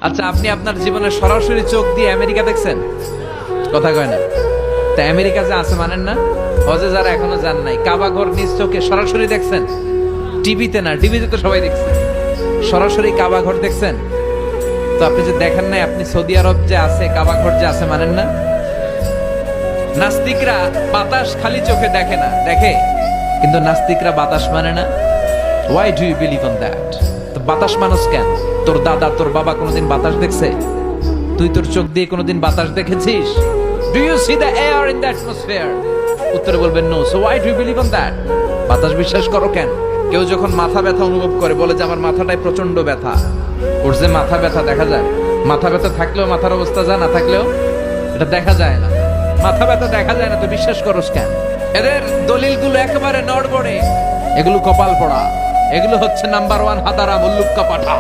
আচ্ছা, আপনি আপনার জীবনে সরাসরি চোখ দিয়ে আমেরিকা দেখছেন? কথা কয় না। তা আমেরিকা যে আছে মানেন না? হজে যারা এখনো যান নাই, কাবা ঘর নিজ চোখে সরাসরি দেখছেন? টিভিতে না, টিভিতে তো সবাই দেখছে। সরাসরি কাবা ঘর দেখছেন? তো আপনি যে দেখেন নাই, আপনি সৌদি আরব যে আছে, কাবা ঘর যে আছে মানেন না? নাস্তিকরা বাতাস খালি চোখে দেখে না, দেখে, কিন্তু নাস্তিকরা বাতাস মানে না। Why do you believe on that? তো বাতাস মানুষ কেন? তোর দাদা তোর বাবা কোনোদিন বাতাস দেখছে? তুই তোর চোখ দিয়ে কোনোদিন বাতাস দেখেছিস? Do you see the air in the atmosphere? উত্তরে বলবেন no. So why do you believe on that? বাতাস বিশ্বাস করো কেন? কেউ যখন মাথা ব্যথা অনুভব করে বলে যে আমার মাথাটায় প্রচন্ড ব্যথা, ওর যে মাথা ব্যথা দেখা যায়। মাথা ব্যথা থাকলেও মাথার অবস্থা যা, না থাকলেও এটা দেখা যায় না। মাথা ব্যথা দেখা যায় না, তো বিশ্বাস করোস কেন? এদের দলিলগুলো একেবারে নড়বড়ে, এগুলো কপাল পড়া, এগুলো হচ্ছে নাম্বার ওয়ান হাদারা মুল্লুক্কা পাঠা।